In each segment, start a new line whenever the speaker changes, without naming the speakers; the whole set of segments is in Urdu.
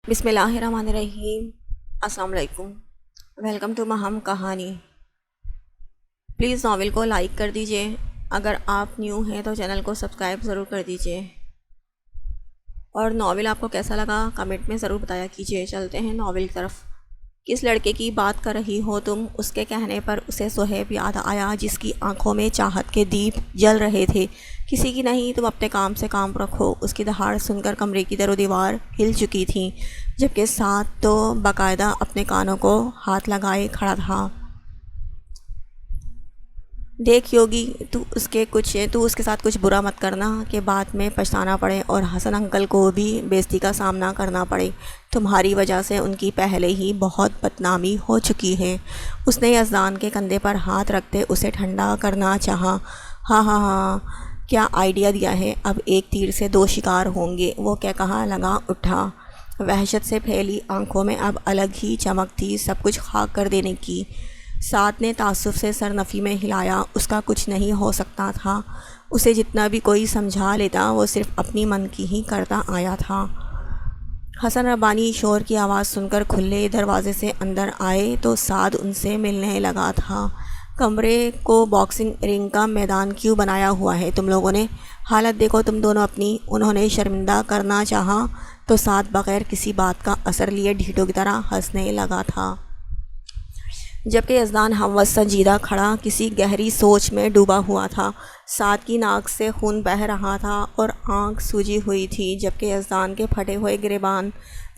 بسم اللہ الرحمن الرحیم۔ السلام علیکم، ویلکم ٹو مہم کہانی۔ پلیز ناول کو لائک کر دیجئے، اگر آپ نیو ہیں تو چینل کو سبسکرائب ضرور کر دیجئے، اور ناول آپ کو کیسا لگا کمنٹ میں ضرور بتایا کیجئے۔ چلتے ہیں ناول کی طرف۔ کس لڑکے کی بات کر رہی ہو تم؟ اس کے کہنے پر اسے صہیب یاد آیا، جس کی آنکھوں میں چاہت کے دیپ جل رہے تھے۔ کسی کی نہیں، تم اپنے کام سے کام رکھو۔ اس کی دہاڑ سن کر کمرے کی در و دیوار ہل چکی تھیں، جبکہ ساتھ تو باقاعدہ اپنے کانوں کو ہاتھ لگائے کھڑا تھا۔ دیکھ یوگی، تو اس کے ساتھ کچھ برا مت کرنا کہ بعد میں پچھتانا پڑے اور حسن انکل کو بھی بے عزتی کا سامنا کرنا پڑے۔ تمہاری وجہ سے ان کی پہلے ہی بہت بدنامی ہو چکی ہے۔ اس نے یزدان کے کندھے پر ہاتھ رکھتے اسے ٹھنڈا کرنا چاہا۔ ہاں ہاں ہاں، کیا آئیڈیا دیا ہے، اب ایک تیر سے دو شکار ہوں گے، وہ کہا لگا اٹھا۔ وحشت سے پھیلی آنکھوں میں اب الگ ہی چمک تھی سب کچھ خاک کر دینے کی۔ سعد نے تعصب سے سر نفی میں ہلایا۔ اس کا کچھ نہیں ہو سکتا تھا، اسے جتنا بھی کوئی سمجھا لیتا وہ صرف اپنی من کی ہی کرتا آیا تھا۔ حسن ربانی شور کی آواز سن کر کھلے دروازے سے اندر آئے تو سعد ان سے ملنے لگا تھا۔ کمرے کو باکسنگ رنگ کا میدان کیوں بنایا ہوا ہے تم لوگوں نے؟ حالت دیکھو تم دونوں اپنی۔ انہوں نے شرمندہ کرنا چاہا تو سعد بغیر کسی بات کا اثر لیے ڈھیٹوں کی طرح ہنسنے لگا تھا، جبکہ یزدان ہموطن سنجیدہ کھڑا کسی گہری سوچ میں ڈوبا ہوا تھا۔ سعد کی ناک سے خون بہہ رہا تھا اور آنکھ سوجی ہوئی تھی، جبکہ یزدان کے پھٹے ہوئے گریبان،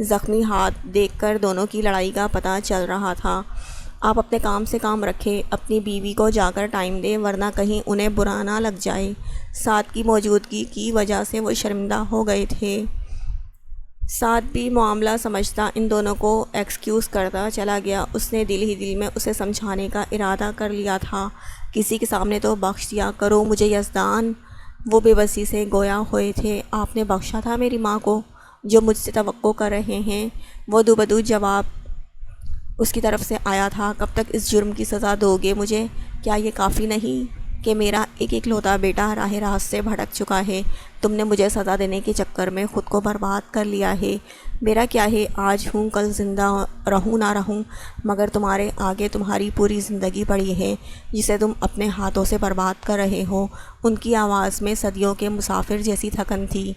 زخمی ہاتھ دیکھ کر دونوں کی لڑائی کا پتہ چل رہا تھا۔ آپ اپنے کام سے کام رکھیں، اپنی بیوی کو جا کر ٹائم دیں، ورنہ کہیں انہیں برا نہ لگ جائے۔ سعد کی موجودگی کی وجہ سے وہ شرمندہ ہو گئے تھے۔ سعد بھی معاملہ سمجھتا ان دونوں کو ایکسکیوز کرتا چلا گیا۔ اس نے دل ہی دل میں اسے سمجھانے کا ارادہ کر لیا تھا، کسی کے سامنے تو بخش دیا کرو مجھے یزدان۔ وہ بے بسی سے گویا ہوئے تھے۔ آپ نے بخشا تھا میری ماں کو، جو مجھ سے توقع کر رہے ہیں؟ وہ دو بدو جواب اس کی طرف سے آیا تھا۔ کب تک اس جرم کی سزا دو گے مجھے؟ کیا یہ کافی نہیں کہ میرا ایک اکلوتا بیٹا راہ راست سے بھٹک چکا ہے؟ تم نے مجھے سزا دینے کے چکر میں خود کو برباد کر لیا ہے۔ میرا کیا ہے، آج ہوں کل زندہ رہوں نہ رہوں، مگر تمہارے آگے تمہاری پوری زندگی پڑی ہے، جسے تم اپنے ہاتھوں سے برباد کر رہے ہو۔ ان کی آواز میں صدیوں کے مسافر جیسی تھکن تھی۔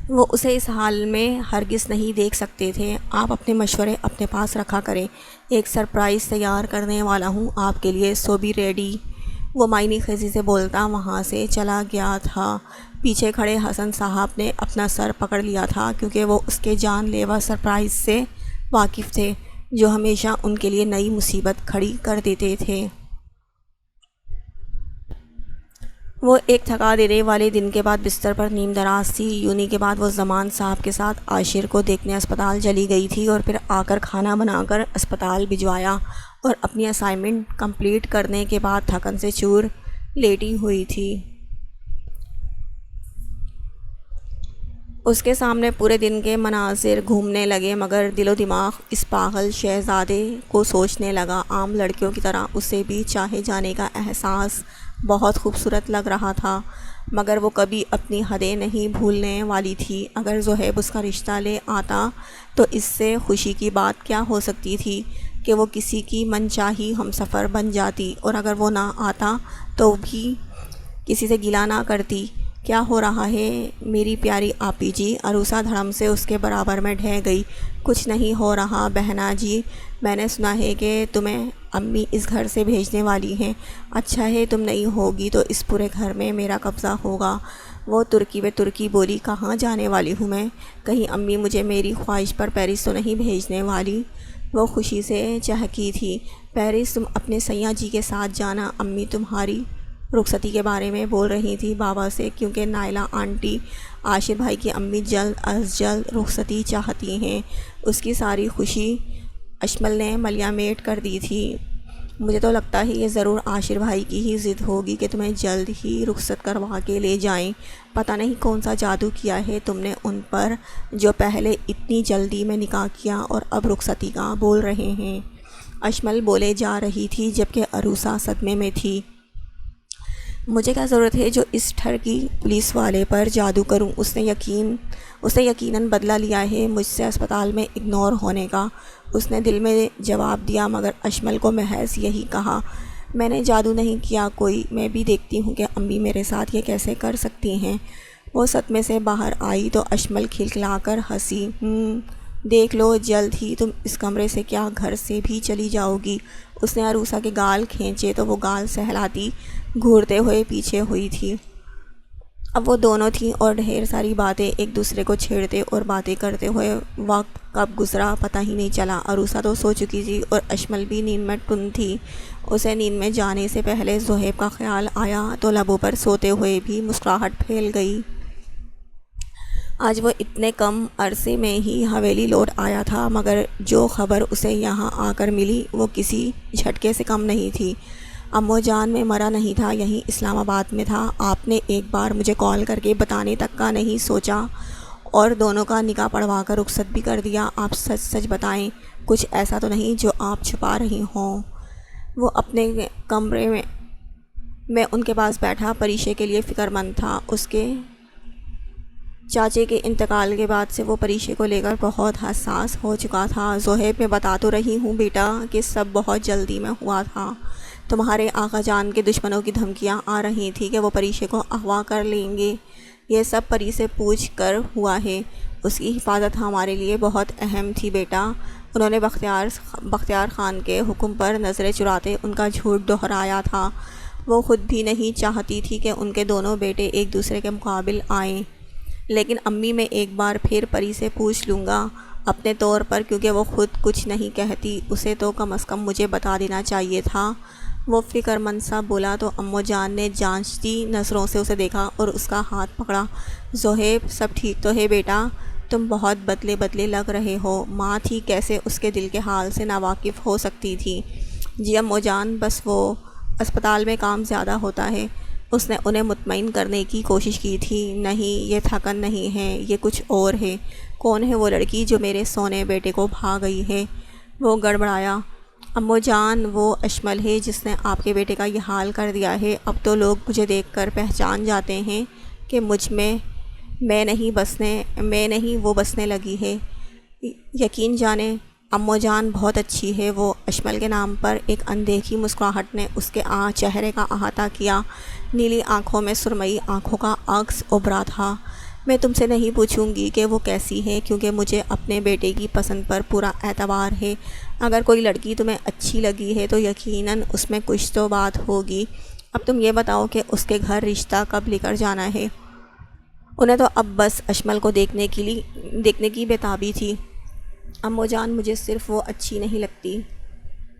وہ اسے اس حال میں ہرگز نہیں دیکھ سکتے تھے۔ آپ اپنے مشورے اپنے پاس رکھا کریں، ایک سرپرائز تیار کرنے والا ہوں آپ کے لیے، سو بی ریڈی۔ وہ معنی خیزی سے بولتا وہاں سے چلا گیا تھا۔ پیچھے کھڑے حسن صاحب نے اپنا سر پکڑ لیا تھا، کیونکہ وہ اس کے جان لیوا سرپرائز سے واقف تھے، جو ہمیشہ ان کے لیے نئی مصیبت کھڑی کر دیتے تھے۔ وہ ایک تھکا دینے والے دن کے بعد بستر پر نیم دراز تھی۔ یونی کے بعد وہ زمان صاحب کے ساتھ عاشر کو دیکھنے اسپتال چلی گئی تھی، اور پھر آ کر کھانا بنا کر اسپتال بھجوایا، اور اپنی اسائنمنٹ کمپلیٹ کرنے کے بعد تھکن سے چور لیٹی ہوئی تھی۔ اس کے سامنے پورے دن کے مناظر گھومنے لگے، مگر دل و دماغ اس پاگل شہزادے کو سوچنے لگا۔ عام لڑکیوں کی طرح اسے بھی چاہے جانے کا احساس بہت خوبصورت لگ رہا تھا، مگر وہ کبھی اپنی حدیں نہیں بھولنے والی تھی۔ اگر زہیب اس کا رشتہ لے آتا تو اس سے خوشی کی بات کیا ہو سکتی تھی کہ وہ کسی کی من چاہی ہمسفر بن جاتی، اور اگر وہ نہ آتا تو بھی کسی سے گلہ نہ کرتی۔ کیا ہو رہا ہے میری پیاری آپی جی؟ عروسہ دھڑم سے اس کے برابر میں ڈھہ گئی۔ کچھ نہیں ہو رہا بہنا جی، میں نے سنا ہے کہ تمہیں امی اس گھر سے بھیجنے والی ہیں۔ اچھا ہے تم نہیں ہوگی تو اس پورے گھر میں میرا قبضہ ہوگا۔ وہ ترکی و ترکی بولی، کہاں جانے والی ہوں میں؟ کہیں امی مجھے میری خواہش پر پیرس تو نہیں بھیجنے والی؟ وہ خوشی سے چہکی تھی۔ پیرس تم اپنے سیاں جی کے ساتھ جانا، امی تمہاری رخصتی کے بارے میں بول رہی تھی بابا سے، کیونکہ نائلہ آنٹی عاشر بھائی کی امی جلد از جلد رخصتی چاہتی ہیں۔ اس کی ساری خوشی اشمل نے ملیا میٹ کر دی تھی۔ مجھے تو لگتا ہے یہ ضرور عاشر بھائی کی ہی ضد ہوگی کہ تمہیں جلد ہی رخصت کروا کے لے جائیں۔ پتہ نہیں کون سا جادو کیا ہے تم نے ان پر، جو پہلے اتنی جلدی میں نکاح کیا اور اب رخصتی کا بول رہے ہیں۔ اشمل بولے جا رہی تھی، جبکہ عروسہ صدمے میں تھی۔ مجھے کیا ضرورت ہے جو اس ٹھرکی پولیس والے پر جادو کروں، اس نے یقیناً بدلہ لیا ہے مجھ سے اسپتال میں اگنور ہونے کا۔ اس نے دل میں جواب دیا، مگر اشمل کو محض یہی کہا، میں نے جادو نہیں کیا کوئی، میں بھی دیکھتی ہوں کہ امی میرے ساتھ یہ کیسے کر سکتی ہیں۔ وہ صدمے سے باہر آئی تو اشمل کھلکھلا کر ہنسی، دیکھ لو جلد ہی تم اس کمرے سے کیا گھر سے بھی چلی جاؤ گی۔ اس نے عروسہ کے گال کھینچے تو وہ گال سہلاتی گھورتے ہوئے پیچھے ہوئی تھی۔ اب وہ دونوں تھیں اور ڈھیر ساری باتیں ایک دوسرے کو چھیڑتے اور باتیں کرتے ہوئے وقت کب گزرا پتہ ہی نہیں چلا۔ عروسہ تو سو چکی تھی اور اشمل بھی نیند میں ٹن تھی۔ اسے نیند میں جانے سے پہلے زہیب کا خیال آیا تو لبوں پر سوتے ہوئے بھی مسکراہٹ پھیل گئی۔ آج وہ اتنے کم عرصے میں ہی حویلی لوٹ آیا تھا، مگر جو خبر اسے یہاں آ کر ملی وہ کسی جھٹکے سے کم نہیں تھی۔ امو جان میں مرا نہیں تھا، یہیں اسلام آباد میں تھا۔ آپ نے ایک بار مجھے کال کر کے بتانے تک کا نہیں سوچا اور دونوں کا نکاح پڑھوا کر رخصت بھی کر دیا۔ آپ سچ سچ بتائیں، کچھ ایسا تو نہیں جو آپ چھپا رہی ہوں؟ وہ اپنے کمرے میں ان کے پاس بیٹھا پریشے کے لیے فکر مند تھا۔ اس کے چاچے کے انتقال کے بعد سے وہ پریشے کو لے کر بہت حساس ہو چکا تھا۔ زہیب میں بتا تو رہی ہوں بیٹا کہ سب بہت جلدی میں ہوا تھا۔ تمہارے آقا جان کے دشمنوں کی دھمکیاں آ رہی تھیں کہ وہ پریشے کو اغوا کر لیں گے۔ یہ سب پری سے پوچھ کر ہوا ہے۔ اس کی حفاظت ہمارے لیے بہت اہم تھی بیٹا۔ انہوں نے بختیار خان کے حکم پر نظریں چراتے ان کا جھوٹ دہرایا تھا۔ وہ خود بھی نہیں چاہتی تھی کہ ان کے دونوں بیٹے ایک دوسرے کے مقابل آئیں، لیکن امی میں ایک بار پھر پری سے پوچھ لوں گا اپنے طور پر، کیونکہ وہ خود کچھ نہیں کہتی، اسے تو کم از کم مجھے بتا دینا چاہیے تھا۔ وہ فکر مند سا بولا تو امو جان نے جانچتی نظروں سے اسے دیکھا اور اس کا ہاتھ پکڑا۔ زہیب سب ٹھیک تو ہے بیٹا؟ تم بہت بدلے بدلے لگ رہے ہو۔ ماں تھی کیسے اس کے دل کے حال سے ناواقف ہو سکتی تھی؟ جی امو جان، بس وہ اسپتال میں کام زیادہ ہوتا ہے۔ اس نے انہیں مطمئن کرنے کی کوشش کی تھی۔ نہیں، یہ تھکن نہیں ہے، یہ کچھ اور ہے۔ کون ہے وہ لڑکی جو میرے سونے بیٹے کو بھا گئی ہے؟ وہ گڑبڑایا۔ امو جان، وہ اشمل ہے جس نے آپ کے بیٹے کا یہ حال کر دیا ہے۔ اب تو لوگ مجھے دیکھ کر پہچان جاتے ہیں کہ مجھ میں نہیں وہ بسنے لگی ہے۔ یقین جانیں امو جان بہت اچھی ہے۔ وہ اشمل کے نام پر ایک اندیکھی مسکراہٹ نے اس کے چہرے کا احاطہ کیا۔ نیلی آنکھوں میں سرمئی آنکھوں کا عکس ابھرا تھا۔ میں تم سے نہیں پوچھوں گی کہ وہ کیسی ہے، کیونکہ مجھے اپنے بیٹے کی پسند پر پورا اعتبار ہے۔ اگر کوئی لڑکی تمہیں اچھی لگی ہے تو یقیناً اس میں کچھ تو بات ہوگی۔ اب تم یہ بتاؤ کہ اس کے گھر رشتہ کب لے کر جانا ہے؟ انہیں تو اب بس اشمل کو دیکھنے کی بےتابی تھی۔ امو جان، مجھے صرف وہ اچھی نہیں لگتی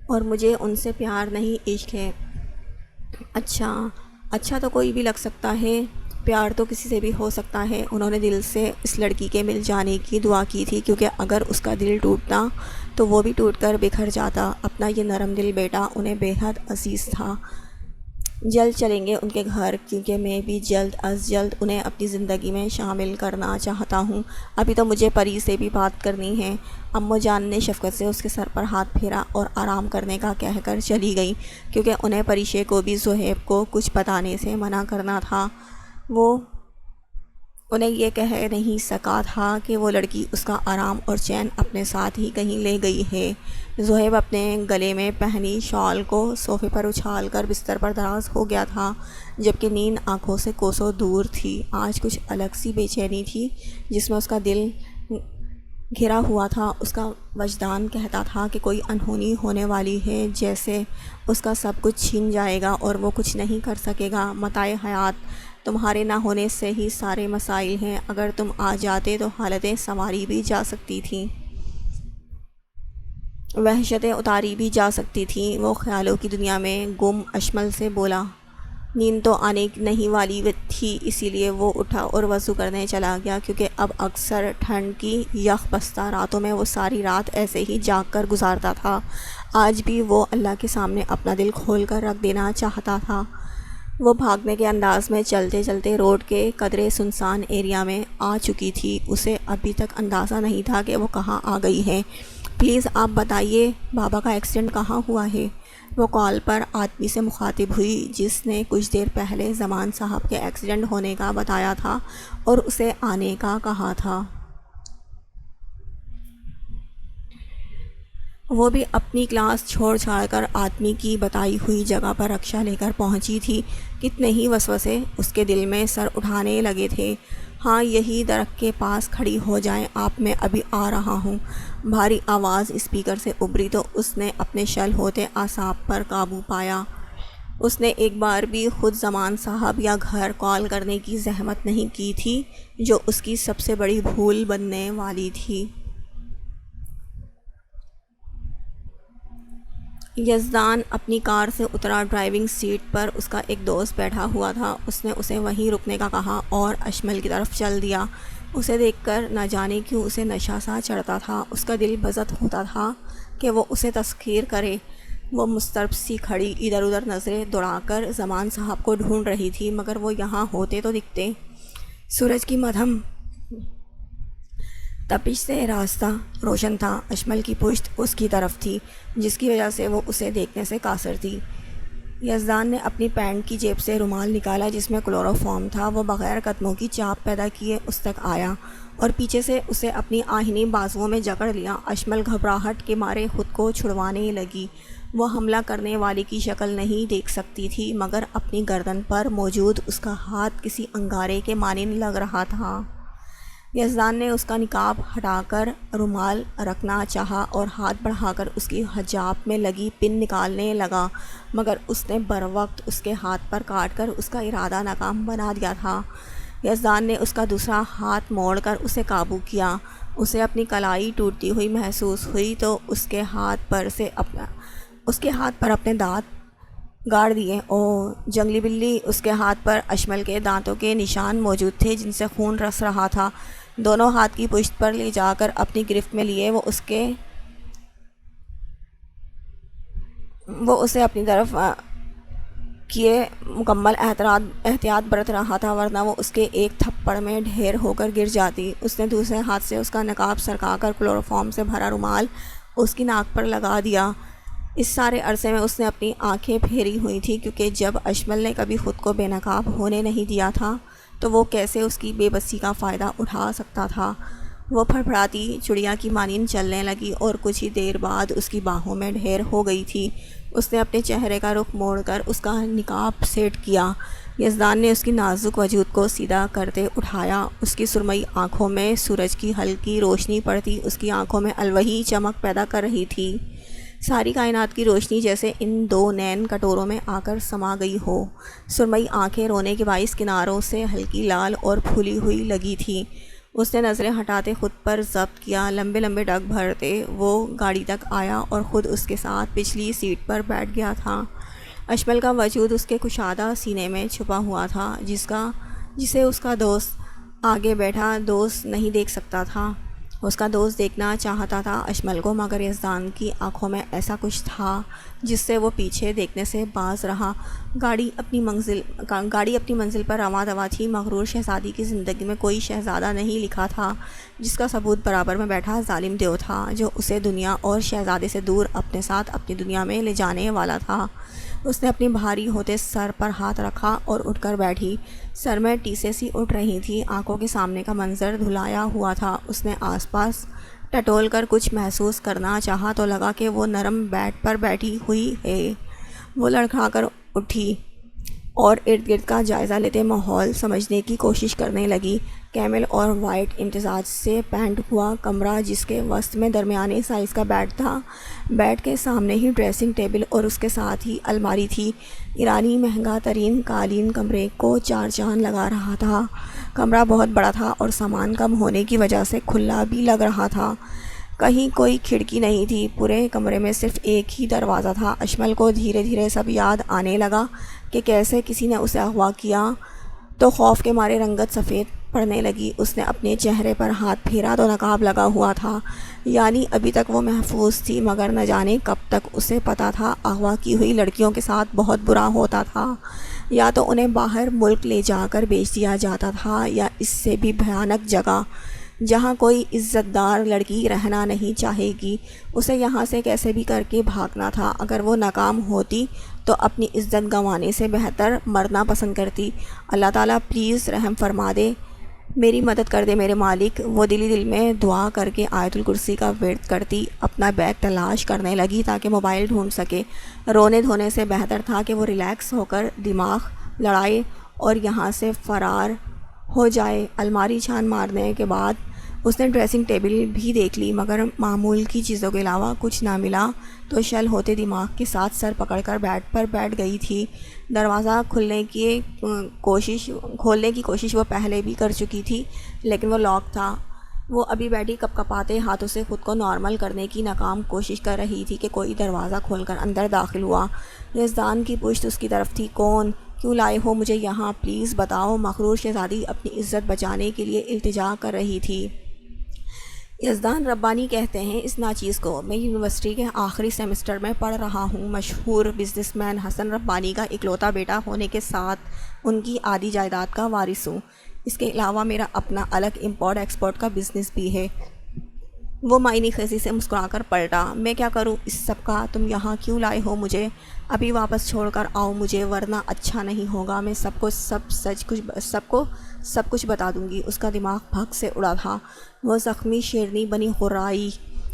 اور مجھے ان سے پیار نہیں، عشق ہے۔ اچھا تو کوئی بھی لگ سکتا ہے، پیار تو کسی سے بھی ہو سکتا ہے۔ انہوں نے دل سے اس لڑکی کے مل جانے کی دعا کی تھی، کیونکہ اگر اس کا دل ٹوٹتا تو وہ بھی ٹوٹ کر بکھر جاتا۔ اپنا یہ نرم دل بیٹا انہیں بے حد عزیز تھا۔ جلد چلیں گے ان کے گھر، کیونکہ میں بھی جلد از جلد انہیں اپنی زندگی میں شامل کرنا چاہتا ہوں۔ ابھی تو مجھے پری سے بھی بات کرنی ہے۔ امو جان نے شفقت سے اس کے سر پر ہاتھ پھیرا اور آرام کرنے کا کہہ کر چلی گئی، کیونکہ انہیں پریشے کو بھی زہیب کو کچھ بتانے سے منع کرنا تھا۔ وہ انہیں یہ کہہ نہیں سکا تھا کہ وہ لڑکی اس کا آرام اور چین اپنے ساتھ ہی کہیں لے گئی ہے۔ زہیب اپنے گلے میں پہنی شال کو صوفے پر اچھال کر بستر پر دراز ہو گیا تھا، جبکہ نیند آنکھوں سے کوسوں دور تھی۔ آج کچھ الگ سی بے چینی تھی جس میں اس کا دل گھرا ہوا تھا۔ اس کا وجدان کہتا تھا کہ کوئی انہونی ہونے والی ہے، جیسے اس کا سب کچھ چھین جائے گا اور وہ کچھ نہیں کر سکے گا۔ متاع حیات تمہارے نہ ہونے سے ہی سارے مسائل ہیں، اگر تم آ جاتے تو حالتیں سنواری بھی جا سکتی تھیں، وحشتیں اتاری بھی جا سکتی تھیں۔ وہ خیالوں کی دنیا میں گم اشمل سے بولا۔ نیند تو آنے نہیں والی تھی، اسی لیے وہ اٹھا اور وضو کرنے چلا گیا، کیونکہ اب اکثر ٹھنڈ کی یخ بستہ راتوں میں وہ ساری رات ایسے ہی جاگ کر گزارتا تھا۔ آج بھی وہ اللہ کے سامنے اپنا دل کھول کر رکھ دینا چاہتا تھا۔ وہ بھاگنے کے انداز میں چلتے چلتے روڈ کے قدرے سنسان ایریا میں آ چکی تھی۔ اسے ابھی تک اندازہ نہیں تھا کہ وہ کہاں آ گئی ہے۔ پلیز آپ بتائیے بابا کا ایکسیڈنٹ کہاں ہوا ہے؟ وہ کال پر آدمی سے مخاطب ہوئی جس نے کچھ دیر پہلے زمان صاحب کے ایکسیڈنٹ ہونے کا بتایا تھا اور اسے آنے کا کہا تھا۔ وہ بھی اپنی کلاس چھوڑ چھاڑ کر آدمی کی بتائی ہوئی جگہ پر رکشہ لے کر پہنچی تھی۔ کتنے ہی وسوسے اس کے دل میں سر اٹھانے لگے تھے۔ ہاں، یہی درخت کے پاس کھڑی ہو جائیں آپ، میں ابھی آ رہا ہوں۔ بھاری آواز اسپیکر سے ابھری تو اس نے اپنے شل ہوتے اعصاب پر قابو پایا۔ اس نے ایک بار بھی خود زمان صاحب یا گھر کال کرنے کی زحمت نہیں کی تھی، جو اس کی سب سے بڑی بھول بننے والی تھی۔ یزدان اپنی کار سے اترا۔ ڈرائیونگ سیٹ پر اس کا ایک دوست بیٹھا ہوا تھا۔ اس نے اسے وہیں رکنے کا کہا اور اشمل کی طرف چل دیا۔ اسے دیکھ کر نہ جانے کیوں اسے نشہ سا چڑھتا تھا۔ اس کا دل بضد ہوتا تھا کہ وہ اسے تسخیر کرے۔ وہ مضطرب سی کھڑی ادھر ادھر نظریں دوڑا کر زمان صاحب کو ڈھونڈ رہی تھی، مگر وہ یہاں ہوتے تو دکھتے۔ سورج کی مدھم تپش سے راستہ روشن تھا۔ اشمل کی پشت اس کی طرف تھی، جس کی وجہ سے وہ اسے دیکھنے سے قاصر تھی۔ یزدان نے اپنی پینٹ کی جیب سے رومال نکالا جس میں کلوروفارم تھا۔ وہ بغیر قدموں کی چاپ پیدا کیے اس تک آیا اور پیچھے سے اسے اپنی آہنی بازوؤں میں جکڑ لیا۔ اشمل گھبراہٹ کے مارے خود کو چھڑوانے لگی۔ وہ حملہ کرنے والی کی شکل نہیں دیکھ سکتی تھی، مگر اپنی گردن پر موجود اس کا ہاتھ کسی انگارے کے مانند لگ رہا تھا۔ یزدان نے اس کا نقاب ہٹا کر رومال رکھنا چاہا اور ہاتھ بڑھا کر اس کی حجاب میں لگی پن نکالنے لگا، مگر اس نے بروقت اس کے ہاتھ پر کاٹ کر اس کا ارادہ ناکام بنا دیا تھا۔ یزدان نے اس کا دوسرا ہاتھ موڑ کر اسے قابو کیا۔ اسے اپنی کلائی ٹوٹتی ہوئی محسوس ہوئی تو اس کے ہاتھ پر اپنے دانت گاڑ دیے۔ جنگلی بلی! اس کے ہاتھ پر اشمل کے دانتوں کے نشان موجود تھے جن سے خون رس رہا تھا۔ دونوں ہاتھ کی پشت پر لے جا کر اپنی گرفت میں لیے وہ اسے اپنی طرف کیے مکمل احتیاط برت رہا تھا، ورنہ وہ اس کے ایک تھپڑ میں ڈھیر ہو کر گر جاتی۔ اس نے دوسرے ہاتھ سے اس کا نقاب سرکا کر کلوروفارم سے بھرا رومال اس کی ناک پر لگا دیا۔ اس سارے عرصے میں اس نے اپنی آنکھیں پھیری ہوئی تھی، کیونکہ جب اشمل نے کبھی خود کو بے نقاب ہونے نہیں دیا تھا تو وہ کیسے اس کی بے بسی کا فائدہ اٹھا سکتا تھا۔ وہ پھڑپھڑاتی چڑیا کی مانند چلنے لگی اور کچھ ہی دیر بعد اس کی باہوں میں ڈھیر ہو گئی تھی۔ اس نے اپنے چہرے کا رخ موڑ کر اس کا نقاب سیٹ کیا۔ یزدان نے اس کی نازک وجود کو سیدھا کرتے اٹھایا۔ اس کی سرمئی آنکھوں میں سورج کی ہلکی روشنی پڑتی اس کی آنکھوں میں الوہی چمک پیدا کر رہی تھی۔ ساری کائنات کی روشنی جیسے ان دو نین کٹوروں میں آ کر سما گئی ہو۔ سرمئی آنکھیں رونے کے باعث کناروں سے ہلکی لال اور پھولی ہوئی لگی تھیں۔ اس نے نظریں ہٹاتے خود پر ضبط کیا۔ لمبے لمبے ڈگ بھرتے وہ گاڑی تک آیا اور خود اس کے ساتھ پچھلی سیٹ پر بیٹھ گیا تھا۔ اشمل کا وجود اس کے کشادہ سینے میں چھپا ہوا تھا، جسے اس کا دوست آگے بیٹھا دوست نہیں دیکھ سکتا تھا۔ اس کا دوست دیکھنا چاہتا تھا اشمل کو، مگر یزدان کی آنکھوں میں ایسا کچھ تھا جس سے وہ پیچھے دیکھنے سے باز رہا۔ گاڑی اپنی منزل پر رواں دواں تھی۔ مغرور شہزادی کی زندگی میں کوئی شہزادہ نہیں لکھا تھا جس کا ثبوت برابر میں بیٹھا ظالم دیو تھا، جو اسے دنیا اور شہزادے سے دور اپنے ساتھ اپنی دنیا میں لے جانے والا تھا۔ اس نے اپنی بھاری ہوتے سر پر ہاتھ رکھا اور اٹھ کر بیٹھی۔ سر میں ٹیسے سی اٹھ رہی تھی، آنکھوں کے سامنے کا منظر دھلایا ہوا تھا۔ اس نے آس پاس ٹٹول کر کچھ محسوس کرنا چاہا تو لگا کہ وہ نرم بیڈ پر بیٹھی ہوئی ہے۔ وہ لڑکھڑا کر اٹھی اور ارد گرد کا جائزہ لیتے ماحول سمجھنے کی کوشش کرنے لگی۔ کیمل اور وائٹ امتزاج سے پینٹ ہوا کمرہ، جس کے وسط میں درمیانے سائز کا بیڈ تھا۔ بیڈ کے سامنے ہی ڈریسنگ ٹیبل اور اس کے ساتھ ہی الماری تھی۔ ایرانی مہنگا ترین قالین کمرے کو چار چاند لگا رہا تھا۔ کمرہ بہت بڑا تھا اور سامان کم ہونے کی وجہ سے کھلا بھی لگ رہا تھا۔ کہیں کوئی کھڑکی نہیں تھی۔ پورے کمرے میں صرف ایک ہی دروازہ تھا۔ اشمل کو دھیرے دھیرے سب یاد آنے لگا کہ کیسے کسی نے اسے اغوا کیا تو خوف کے مارے رنگت سفید پڑنے لگی۔ اس نے اپنے چہرے پر ہاتھ پھیرا تو نقاب لگا ہوا تھا، یعنی ابھی تک وہ محفوظ تھی، مگر نہ جانے کب تک اسے پتا تھا اغوا کی ہوئی لڑکیوں کے ساتھ بہت برا ہوتا تھا۔ یا تو انہیں باہر ملک لے جا کر بیچ دیا جاتا تھا یا اس سے بھی بھیانک جگہ جہاں کوئی عزت دار لڑکی رہنا نہیں چاہے گی، اسے یہاں سے کیسے بھی کر کے بھاگنا تھا۔ اگر وہ ناکام ہوتی تو اپنی عزت گنوانے سے بہتر مرنا پسند کرتی۔ اللہ تعالیٰ پلیز رحم فرما دے، میری مدد کر دے میرے مالک۔ وہ دل میں دعا کر کے آیت الکرسی کا ورد کرتی اپنا بیگ تلاش کرنے لگی تاکہ موبائل ڈھونڈ سکے۔ رونے دھونے سے بہتر تھا کہ وہ ریلیکس ہو کر دماغ لڑائے اور یہاں سے فرار ہو جائے۔ الماری چھان مارنے کے بعد اس نے ڈریسنگ ٹیبل بھی دیکھ لی مگر معمول کی چیزوں کے علاوہ کچھ نہ ملا تو شل ہوتے دماغ کے ساتھ سر پکڑ کر بیڈ پر بیٹھ گئی تھی۔ دروازہ کھولنے کی کوشش وہ پہلے بھی کر چکی تھی لیکن وہ لاک تھا۔ وہ ابھی بیٹھی کپ کپاتے ہاتھوں سے خود کو نارمل کرنے کی ناکام کوشش کر رہی تھی کہ کوئی دروازہ کھول کر اندر داخل ہوا۔ یزدان کی پشت اس کی طرف تھی۔ کون؟ کیوں لائے ہو مجھے یہاں؟ پلیز بتاؤ۔ مغرور شہزادی اپنی عزت بچانے کے لیے التجا کر رہی تھی۔ یزدان ربانی کہتے ہیں اس ناچیز کو۔ میں یونیورسٹی کے آخری سیمسٹر میں پڑھ رہا ہوں۔ مشہور بزنس مین حسن ربانی کا اکلوتا بیٹا ہونے کے ساتھ ان کی آدھی جائیداد کا وارث ہوں۔ اس کے علاوہ میرا اپنا الگ امپورٹ ایکسپورٹ کا بزنس بھی ہے۔ وہ معنی خیزی سے مسکرا کر پلٹا۔ میں کیا کروں اس سب کا؟ تم یہاں کیوں لائے ہو مجھے؟ ابھی واپس چھوڑ کر آؤ مجھے ورنہ اچھا نہیں ہوگا۔ میں سب کچھ بتا دوں گی۔ اس کا دماغ بھگ سے اڑا تھا۔ وہ زخمی شیرنی بنی خرائی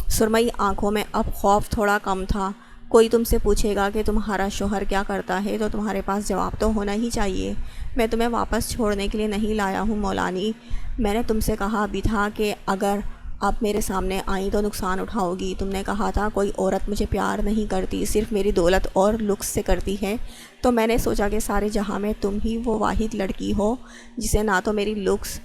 سرمئی آنکھوں میں اب خوف تھوڑا کم تھا۔ کوئی تم سے پوچھے گا کہ تمہارا شوہر کیا کرتا ہے تو تمہارے پاس جواب تو ہونا ہی چاہیے۔ میں تمہیں واپس چھوڑنے کے لیے نہیں لایا ہوں مولانی۔ میں نے تم سے کہا بھی تھا کہ اگر آپ میرے سامنے آئیں تو نقصان اٹھاؤ گی۔ تم نے کہا تھا کوئی عورت مجھے پیار نہیں کرتی، صرف میری دولت اور لکس سے کرتی ہے، تو میں نے سوچا کہ سارے جہاں میں تم ہی وہ واحد لڑکی ہو جسے نہ تو میری لکس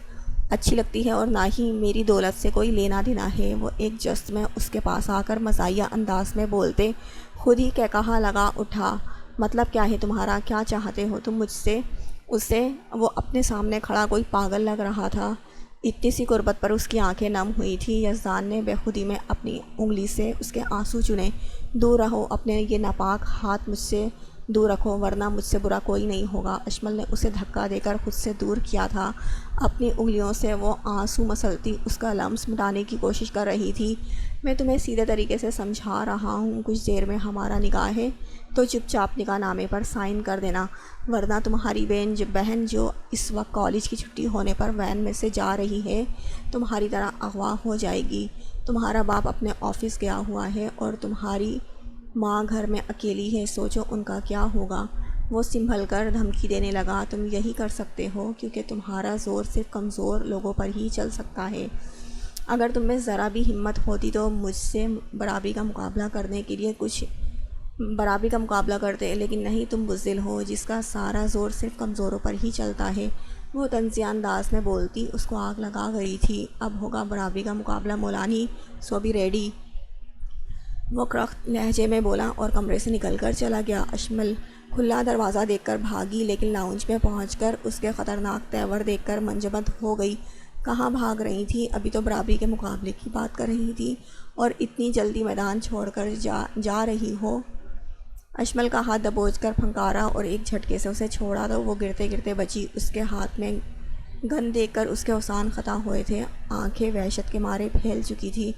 اچھی لگتی ہے اور نہ ہی میری دولت سے کوئی لینا دینا ہے۔ وہ ایک جست میں اس کے پاس آ کر مزاحیہ انداز میں بولتے خود ہی کہا لگا اٹھا۔ مطلب کیا ہے تمہارا؟ کیا چاہتے ہو تم مجھ سے؟ اسے وہ اپنے سامنے کھڑا کوئی پاگل لگ رہا تھا۔ اتنی سی قربت پر اس کی آنکھیں نم ہوئی تھیں۔ یزدان نے بے خودی میں اپنی انگلی سے اس کے آنسو چنے۔ دور رہو، اپنے یہ ناپاک ہاتھ مجھ سے دور رکھو ورنہ مجھ سے برا کوئی نہیں ہوگا۔ اشمل نے اسے دھکا دے کر خود سے دور کیا تھا۔ اپنی انگلیوں سے وہ آنسو مسلتی اس کا لمس مٹانے کی کوشش کر رہی تھی۔ میں تمہیں سیدھے طریقے سے سمجھا رہا ہوں، کچھ دیر میں ہمارا نکاح ہے تو چپ چاپ نکاح نامے پر سائن کر دینا ورنہ تمہاری بہن جو اس وقت کالج کی چھٹی ہونے پر وین میں سے جا رہی ہے تمہاری طرح اغوا ہو جائے گی۔ تمہارا باپ اپنے آفس گیا ہوا ہے اور تمہاری ماں گھر میں اکیلی ہے، سوچو ان کا کیا ہوگا۔ وہ سنبھل کر دھمکی دینے لگا۔ تم یہی کر سکتے ہو کیونکہ تمہارا زور صرف کمزور لوگوں پر ہی چل سکتا ہے۔ اگر تم میں ذرا بھی ہمت ہوتی تو مجھ سے برابری کا مقابلہ کرتے، لیکن نہیں، تم بزدل ہو جس کا سارا زور صرف کمزوروں پر ہی چلتا ہے۔ وہ طنزیہ انداز میں بولتی اس کو آگ لگا گئی تھی۔ اب ہوگا برابری کا مقابلہ مولانی، سو بی ریڈی۔ وہ کرخت لہجے میں بولا اور کمرے سے نکل کر چلا گیا۔ اشمل کھلا دروازہ دیکھ کر بھاگی لیکن لاؤنج میں پہنچ کر اس کے خطرناک تیور دیکھ کر منجمد ہو گئی۔ کہاں بھاگ رہی تھی؟ ابھی تو برابری کے مقابلے کی بات کر رہی تھی اور اتنی جلدی میدان چھوڑ کر جا رہی ہو؟ اشمل کا ہاتھ دبوچ کر پھنکارا اور ایک جھٹکے سے اسے چھوڑا تو وہ گرتے گرتے بچی۔ اس کے ہاتھ میں گن دیکھ کر اس کے اوسان خطا ہوئے تھے، آنکھیں وحشت کے مارے پھیل چکی تھی۔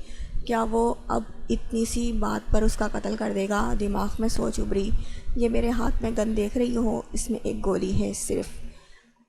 کیا وہ اب اتنی سی بات پر اس کا قتل کر دے گا؟ دماغ میں سوچ ابھری۔ یہ میرے ہاتھ میں گن دیکھ رہی ہو، اس میں ایک گولی ہے صرف۔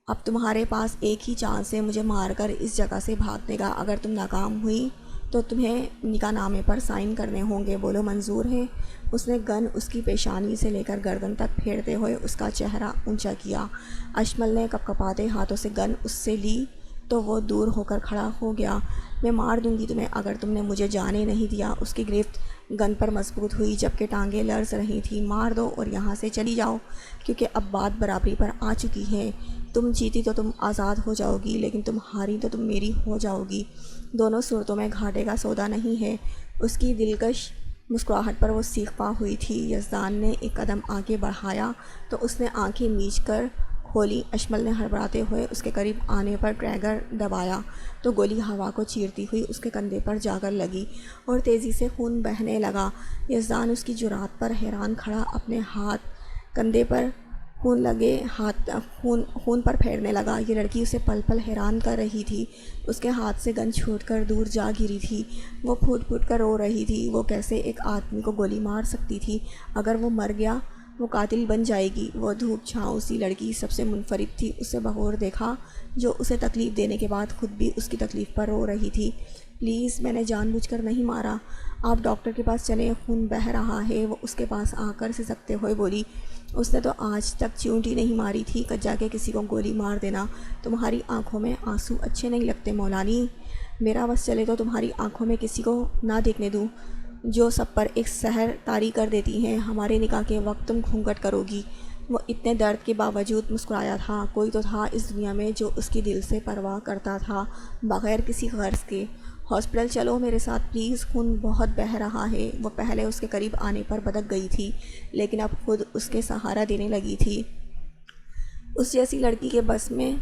اب تمہارے پاس ایک ہی چانس ہے مجھے مار کر اس جگہ سے بھاگنے کا۔ اگر تم ناکام ہوئی تو تمہیں نکاح نامے پر سائن کرنے ہوں گے۔ بولو منظور ہے؟ اس نے گن اس کی پیشانی سے لے کر گردن تک پھیرتے ہوئے اس کا چہرہ اونچا کیا۔ اشمل نے کپ کپاتے ہاتھوں سے گن اس سے لی تو وہ دور ہو کر کھڑا ہو گیا۔ میں مار دوں گی تمہیں اگر تم نے مجھے جانے نہیں دیا۔ اس کی گرفت گن پر مضبوط ہوئی جبکہ ٹانگیں لرز رہی تھیں۔ مار دو اور یہاں سے چلی جاؤ کیونکہ اب بات برابری پر آ چکی ہے۔ تم جیتی تو تم آزاد ہو جاؤ گی لیکن تم ہاری تو تم میری ہو جاؤ گی۔ دونوں صورتوں میں گھاٹے کا سودا نہیں ہے۔ اس کی دلکش مسکراہٹ پر وہ سیخ پا ہوئی تھی۔ یزدان نے ایک قدم آگے بڑھایا تو اس نے آنکھیں میچ کر کھولی۔ اشمل نے ہڑبڑاتے ہوئے اس کے قریب آنے پر ٹریگر دبایا تو گولی ہوا کو چیرتی ہوئی اس کے کندھے پر جا کر لگی اور تیزی سے خون بہنے لگا۔ یزدان اس کی جرات پر حیران کھڑا اپنے ہاتھ کندھے پر خون لگے ہاتھ خون پر پھیرنے لگا۔ یہ لڑکی اسے پل پل حیران کر رہی تھی۔ اس کے ہاتھ سے گن چھوٹ کر دور جا گری تھی۔ وہ پھوٹ پھوٹ کر رو رہی تھی۔ وہ کیسے ایک آدمی کو گولی مار سکتی تھی؟ اگر وہ مر گیا وہ قاتل بن جائے گی۔ وہ دھوپ چھاؤں سی لڑکی سب سے منفرد تھی۔ اسے بغور دیکھا جو اسے تکلیف دینے کے بعد خود بھی اس کی تکلیف پر رو رہی تھی۔ پلیز، میں نے جان بوجھ کر نہیں مارا، آپ ڈاکٹر کے پاس چلیں، خون بہہ رہا ہے۔ وہ اس کے پاس آ کر سسکتے ہوئے بولی، اس نے تو آج تک چیونٹی نہیں ماری تھی، کجا کے کسی کو گولی مار دینا۔ تمہاری آنکھوں میں آنسو اچھے نہیں لگتے مولانی؟ میرا بس چلے تو تمہاری آنکھوں میں کسی کو نہ دیکھنے دوں، جو سب پر ایک سحر طاری کر دیتی ہیں۔ ہمارے نکاح کے وقت تم گھونگھٹ کرو گی۔ وہ اتنے درد کے باوجود مسکرایا تھا۔ کوئی تو تھا اس دنیا میں جو اس کی دل سے پرواہ کرتا تھا، بغیر کسی غرض کے۔ ہاسپٹل چلو میرے ساتھ پلیز، خون بہت بہہ رہا ہے۔ وہ پہلے اس کے قریب آنے پر بھڑک گئی تھی، لیکن اب خود اس کے سہارا دینے لگی تھی۔ اس جیسی لڑکی کے بس میں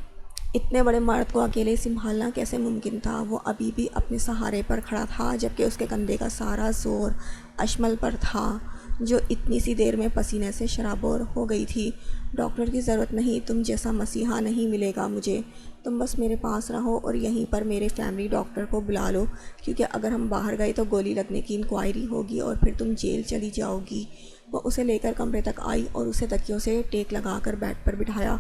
اتنے بڑے مرد کو اکیلے سنبھالنا کیسے ممکن تھا؟ وہ ابھی بھی اپنے سہارے پر کھڑا تھا، جبکہ اس کے کندھے کا سارا زور اشمل پر تھا، جو اتنی سی دیر میں پسینے سے شرابور ہو گئی تھی۔ ڈاکٹر کی ضرورت نہیں، تم جیسا مسیحا نہیں ملے گا مجھے۔ تم بس میرے پاس رہو اور یہیں پر میرے فیملی ڈاکٹر کو بلا لو، کیونکہ اگر ہم باہر گئے تو گولی لگنے کی انکوائری ہوگی اور پھر تم جیل چلی جاؤ گی۔ وہ اسے لے کر کمرے تک آئی اور اسے تکیوں سے ٹیک لگا کر بیڈ پر بٹھایا۔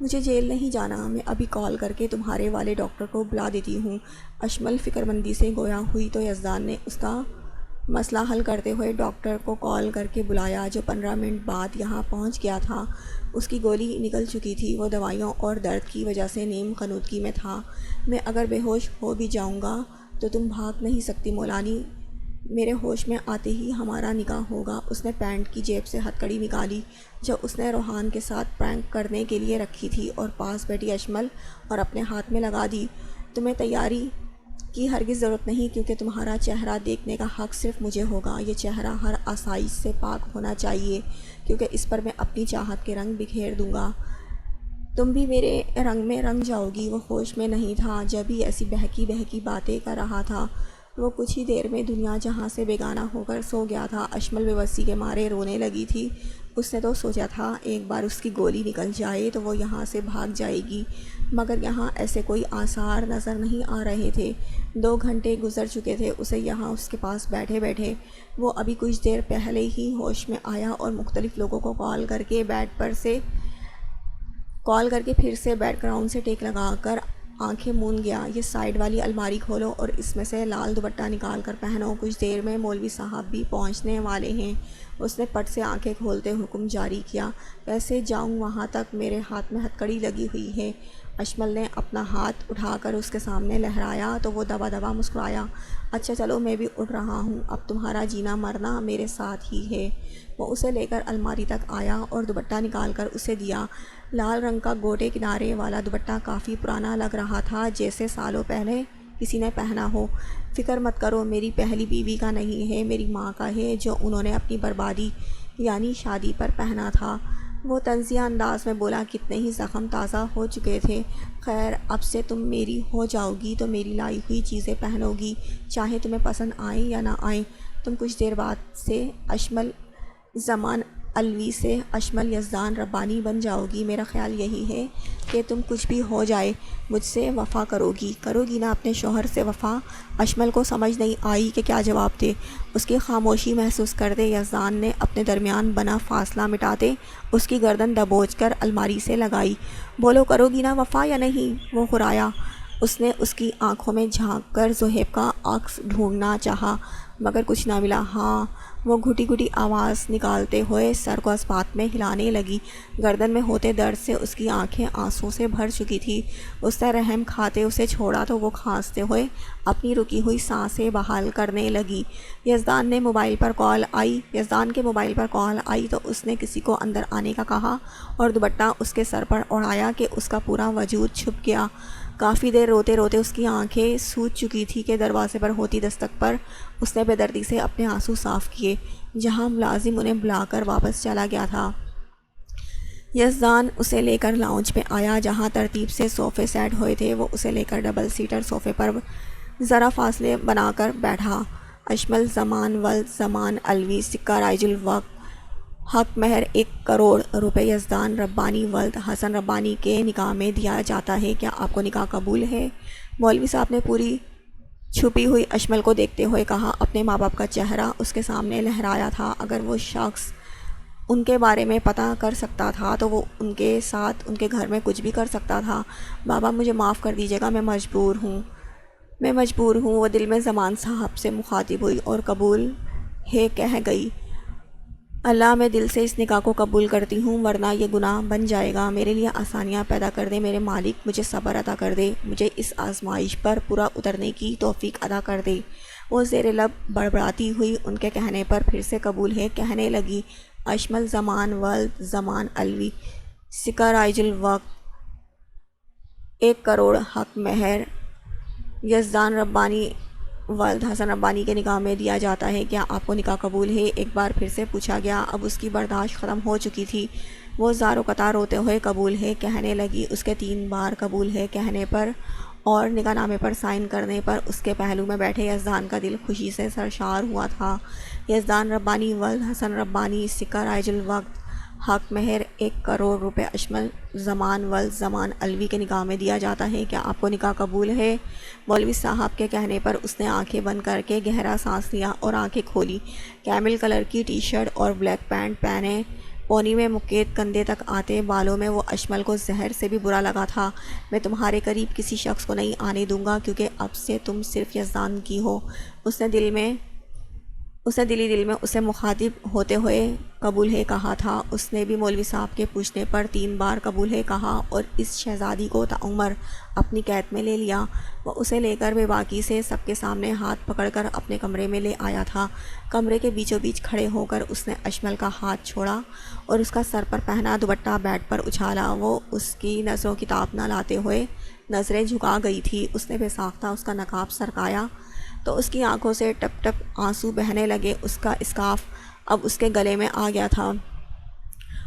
مجھے جیل نہیں جانا، میں ابھی کال کر کے تمہارے والے ڈاکٹر کو بلا دیتی ہوں۔ اشمل فکر مندی سے گویا ہوئی تو یزدان نے اس کا مسئلہ حل کرتے ہوئے ڈاکٹر کو کال کر کے بلایا، جو 15 منٹ بعد یہاں پہنچ گیا تھا۔ اس کی گولی نکل چکی تھی، وہ دوائیوں اور درد کی وجہ سے نیم خنودگی میں تھا۔ میں اگر بے ہوش ہو بھی جاؤں گا تو تم بھاگ نہیں سکتی مولانی، میرے ہوش میں آتے ہی ہمارا نکاح ہوگا۔ اس نے پینٹ کی جیب سے ہتھکڑی نکالی جو اس نے روحان کے ساتھ پرینک کرنے کے لیے رکھی تھی اور پاس بیٹھی اشمل اور اپنے ہاتھ میں لگا دی۔ تمہیں تیاری کی ہرگز ضرورت نہیں، کیونکہ تمہارا چہرہ دیکھنے کا حق صرف مجھے ہوگا۔ یہ چہرہ ہر آسائش سے پاک ہونا چاہیے، کیونکہ اس پر میں اپنی چاہت کے رنگ بکھیر دوں گا۔ تم بھی میرے رنگ میں رنگ جاؤ گی۔ وہ ہوش میں نہیں تھا جب ہی ایسی بہکی بہکی باتیں کر رہا تھا۔ وہ کچھ ہی دیر میں دنیا جہاں سے بیگانہ ہو کر سو گیا تھا۔ اشمل بے بسی کے مارے رونے لگی تھی۔ اس نے تو سوچا تھا ایک بار اس کی گولی نکل جائے تو وہ یہاں سے بھاگ جائے گی، مگر یہاں ایسے کوئی آثار نظر نہیں آ رہے تھے۔ 2 گھنٹے گزر چکے تھے اسے یہاں اس کے پاس بیٹھے بیٹھے۔ وہ ابھی کچھ دیر پہلے ہی ہوش میں آیا اور مختلف لوگوں کو کال کر کے پھر سے بیک گراؤنڈ سے ٹیک لگا کر آنکھیں مون گیا۔ یہ سائیڈ والی الماری کھولو اور اس میں سے لال دوپٹہ نکال کر پہنو، کچھ دیر میں مولوی صاحب بھی پہنچنے والے ہیں۔ اس نے پٹ سے آنکھیں کھولتے حکم جاری کیا، کیسے جاؤں وہاں تک؟ میرے ہاتھ میں ہتھکڑی لگی ہوئی ہے۔ اشمل نے اپنا ہاتھ اٹھا کر اس کے سامنے لہرایا تو وہ دبا دبا مسکرایا۔ اچھا چلو، میں بھی اٹھ رہا ہوں، اب تمہارا جینا مرنا میرے ساتھ ہی ہے۔ وہ اسے لے کر الماری تک آیا اور دوپٹہ نکال کر اسے دیا۔ لال رنگ کا گوٹے کنارے والا دوپٹہ کافی پرانا لگ رہا تھا، جیسے سالوں پہلے کسی نے پہنا ہو۔ فکر مت کرو، میری پہلی بیوی کا نہیں ہے، میری ماں کا ہے، جو انہوں نے اپنی بربادی یعنی شادی پر پہنا تھا۔ وہ طنزیہ انداز میں بولا، کتنے ہی زخم تازہ ہو چکے تھے۔ خیر، اب سے تم میری ہو جاؤ گی تو میری لائی ہوئی چیزیں پہنو گی، چاہے تمہیں پسند آئیں یا نہ آئیں۔ تم کچھ دیر بعد سے اشمل زمان علوی سے اشمل یزدان ربانی بن جاؤ گی۔ میرا خیال یہی ہے کہ تم کچھ بھی ہو جائے مجھ سے وفا کرو گی نا اپنے شوہر سے وفا؟ اشمل کو سمجھ نہیں آئی کہ کیا جواب دے۔ اس کی خاموشی محسوس کرتے یزدان نے اپنے درمیان بنا فاصلہ مٹاتے اس کی گردن دبوچ کر الماری سے لگائی۔ بولو، کرو گی نا وفا یا نہیں؟ وہ غرایا۔ اس نے اس کی آنکھوں میں جھانک کر زہیب کا عکس ڈھونڈنا چاہا، مگر کچھ نہ ملا۔ ہاں، وہ گھٹی گھٹی آواز نکالتے ہوئے سر کو اسپات میں ہلانے لگی۔ گردن میں ہوتے درد سے اس کی آنکھیں آنسوں سے بھر چکی تھی۔ اس نے رحم کھاتے اسے چھوڑا تو وہ کھانستے ہوئے اپنی رکی ہوئی سانسیں بحال کرنے لگی۔ یزدان کے موبائل پر کال آئی تو اس نے کسی کو اندر آنے کا کہا اور دوپٹہ اس کے سر پر اڑایا کہ اس کا پورا وجود چھپ گیا۔ کافی دیر روتے روتے اس کی آنکھیں سوج چکی تھی کہ دروازے پر ہوتی دستک پر اس نے بے دردی سے اپنے آنسو صاف کیے، جہاں ملازم انہیں بلا کر واپس چلا گیا تھا۔ یزدان اسے لے کر لاؤنج میں آیا، جہاں ترتیب سے صوفے سیٹ ہوئے تھے۔ وہ اسے لے کر ڈبل سیٹر صوفے پر ذرا فاصلے بنا کر بیٹھا۔ اشمل زمان ولد زمان علوی، سکہ رائج الوقت حق مہر 1 کروڑ روپے یزدان ربانی ولد حسن ربانی کے نکاح میں دیا جاتا ہے، کیا آپ کو نکاح قبول ہے؟ مولوی صاحب نے پوری چھپی ہوئی اشمل کو دیکھتے ہوئے کہا۔ اپنے ماں باپ کا چہرہ اس کے سامنے لہرایا تھا۔ اگر وہ شخص ان کے بارے میں پتہ کر سکتا تھا تو وہ ان کے ساتھ ان کے گھر میں کچھ بھی کر سکتا تھا۔ بابا مجھے معاف کر دیجیے گا، میں مجبور ہوں۔ وہ دل میں زمان صاحب سے مخاطب ہوئی اور قبول ہے کہہ گئی۔ اللہ، میں دل سے اس نکاح کو قبول کرتی ہوں، ورنہ یہ گناہ بن جائے گا۔ میرے لیے آسانیاں پیدا کر دے میرے مالک، مجھے صبر عطا کر دے، مجھے اس آزمائش پر پورا اترنے کی توفیق عطا کر دے۔ وہ زیر لب بڑبڑاتی ہوئی ان کے کہنے پر پھر سے قبول ہے کہنے لگی۔ اشمل زمان ولد زمان علوی سکہ رائج الوقت 1 کروڑ حق مہر یزدان ربانی ولد حسن ربانی کے نکاح میں دیا جاتا ہے، کیا آپ کو نکاح قبول ہے؟ ایک بار پھر سے پوچھا گیا۔ اب اس کی برداشت ختم ہو چکی تھی۔ وہ زار و قطع روتے ہوئے قبول ہے کہنے لگی۔ اس کے 3 بار قبول ہے کہنے پر اور نکاح نامے پر سائن کرنے پر اس کے پہلو میں بیٹھے یزدان کا دل خوشی سے سرشار ہوا تھا۔ یزدان ربانی ولد حسن ربانی سکہ رائج الوقت حق مہر 1 کروڑ روپے اشمل زمان ولد زمان علوی کے نکاح میں دیا جاتا ہے، کیا آپ کو نکاح قبول ہے؟ مولوی صاحب کے کہنے پر اس نے آنکھیں بند کر کے گہرا سانس لیا اور آنکھیں کھولی۔ کیمل کلر کی ٹی شرٹ اور بلیک پینٹ پہنے، پونی میں مقید کندھے تک آتے بالوں میں وہ اشمل کو زہر سے بھی برا لگا تھا۔ میں تمہارے قریب کسی شخص کو نہیں آنے دوں گا، کیونکہ اب سے تم صرف یزدان کی ہو۔ اس نے دلی دل میں اسے مخاطب ہوتے ہوئے قبول ہے کہا تھا۔ اس نے بھی مولوی صاحب کے پوچھنے پر 3 بار قبول ہے کہا اور اس شہزادی کو تعمر اپنی قید میں لے لیا۔ وہ اسے لے کر بے باکی سے سب کے سامنے ہاتھ پکڑ کر اپنے کمرے میں لے آیا تھا۔ کمرے کے بیچوں بیچ کھڑے ہو کر اس نے اشمل کا ہاتھ چھوڑا اور اس کا سر پر پہنا دوپٹہ بیڈ پر اچھالا۔ وہ اس کی نظروں کی تاب نہ لاتے ہوئے نظریں جھکا گئی تھی۔ اس نے بے ساختہ اس کا نقاب سرکایا تو اس کی آنکھوں سے ٹپ ٹپ آنسو بہنے لگے۔ اس کا اسکارف اب اس کے گلے میں آ گیا تھا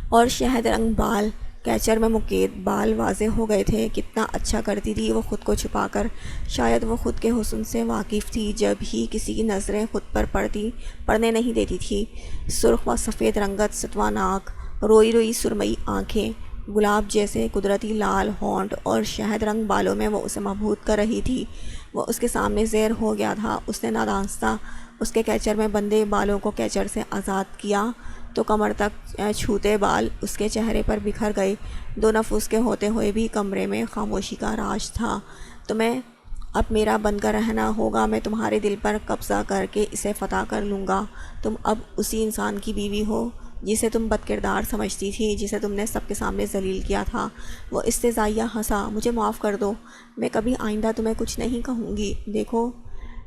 اور شہد رنگ بال کیچر میں مقید بال واضح ہو گئے تھے۔ کتنا اچھا کرتی تھی وہ خود کو چھپا کر۔ شاید وہ خود کے حسن سے واقف تھی، جب ہی کسی کی نظریں خود پر پڑنے نہیں دیتی تھی۔ سرخ و سفید رنگت، ستواں ناک، روئی روئی سرمئی آنکھیں، گلاب جیسے قدرتی لال ہونٹ اور شہد رنگ بالوں میں وہ اسے مبہوت کر رہی تھی۔ وہ اس کے سامنے زیر ہو گیا تھا۔ اس نے نادانستہ اس کے کیچر میں بندھے بالوں کو کیچر سے آزاد کیا تو کمر تک چھوتے بال اس کے چہرے پر بکھر گئے۔ 2 نفس کے ہوتے ہوئے بھی کمرے میں خاموشی کا راج تھا۔ تمہیں اب میرا بن کر رہنا ہوگا، میں تمہارے دل پر قبضہ کر کے اسے فتح کر لوں گا۔ تم اب اسی انسان کی بیوی ہو جسے تم بد کردار سمجھتی تھی، جسے تم نے سب کے سامنے ذلیل کیا تھا۔ وہ استہزائیہ ہنسا۔ مجھے معاف کر دو، میں کبھی آئندہ تمہیں کچھ نہیں کہوں گی۔ دیکھو،